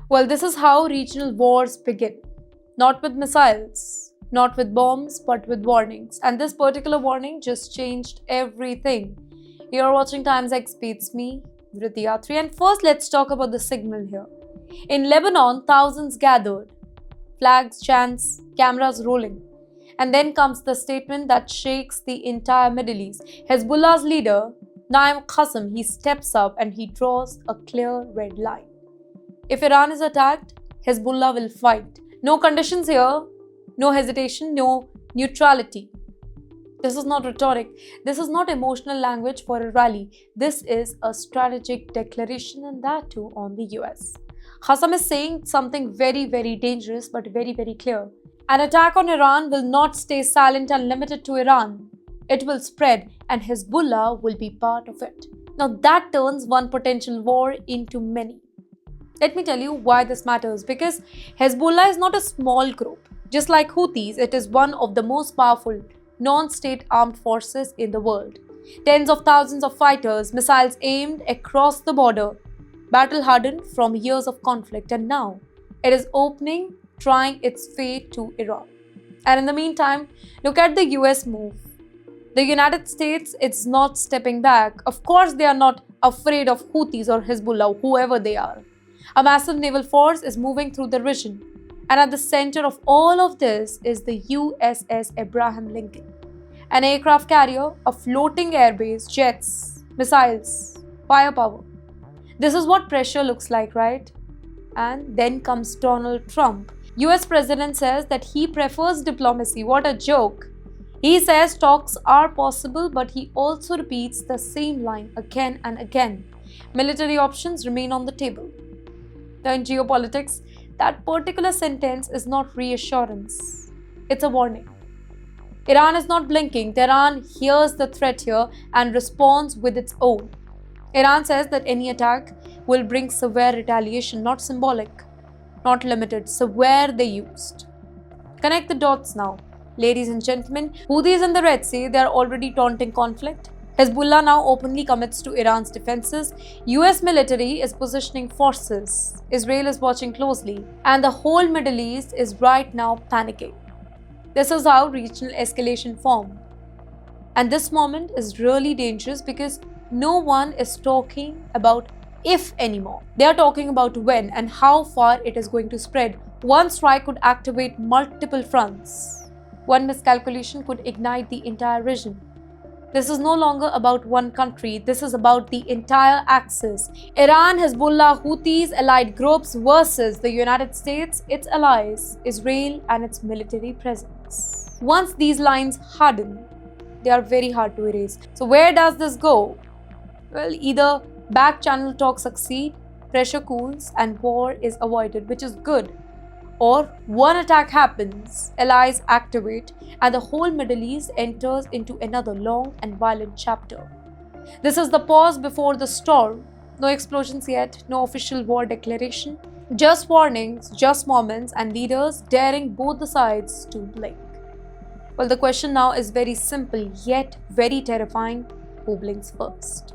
Well, this is how regional wars begin. Not with missiles, not with bombs, but with warnings. And this particular warning just changed everything. You're watching Times X Beats me, Vritti Yatri. And first, let's talk about the signal here. In Lebanon, thousands gathered, flags, chants, cameras rolling. And then comes the statement that shakes the entire Middle East. Hezbollah's leader, Naim Qassem, he steps up and he draws a clear red line. If Iran is attacked, Hezbollah will fight. No conditions here, no hesitation, no neutrality. This is not rhetoric. This is not emotional language for a rally. This is a strategic declaration, and that too on the US. Qassem is saying something very, very dangerous but very, very clear. An attack on Iran will not stay silent and limited to Iran. It will spread, and Hezbollah will be part of it. Now that turns one potential war into many. Let me tell you why this matters, because Hezbollah is not a small group. Just like Houthis, it is one of the most powerful non-state armed forces in the world. Tens of thousands of fighters, missiles aimed across the border, battle-hardened from years of conflict, and now it is trying its fate to Iran. And in the meantime, look at the US move. The United States, it's not stepping back. Of course, they are not afraid of Houthis or Hezbollah, whoever they are. A massive naval force is moving through the region. And at the center of all of this is the USS Abraham Lincoln, an aircraft carrier, a floating airbase, jets, missiles, firepower. This is what pressure looks like, right? And then comes Donald Trump. US President says that he prefers diplomacy. What a joke. He says talks are possible, but he also repeats the same line again and again. Military options remain on the table. In geopolitics, that particular sentence is not reassurance. It's a warning. Iran is not blinking. Tehran hears the threat here and responds with its own. Iran says that any attack will bring severe retaliation, not symbolic, not limited, severe they used. Connect the dots now. Ladies and gentlemen, Houthis in the Red Sea, they are already taunting conflict. Hezbollah now openly commits to Iran's defenses. US military is positioning forces. Israel is watching closely. And the whole Middle East is right now panicking. This is how regional escalation forms. And this moment is really dangerous because no one is talking about if anymore. They are talking about when and how far it is going to spread. One strike could activate multiple fronts. One miscalculation could ignite the entire region. This is no longer about one country, this is about the entire axis. Iran, Hezbollah, Houthis, allied groups versus the United States, its allies, Israel and its military presence. Once these lines harden, they are very hard to erase. So where does this go? Well, either back-channel talks succeed, pressure cools and war is avoided, which is good. Or one attack happens, allies activate, and the whole Middle East enters into another long and violent chapter. This is the pause before the storm. No explosions yet, no official war declaration. Just warnings, just moments, and leaders daring both the sides to blink. Well, the question now is very simple, yet very terrifying. Who blinks first?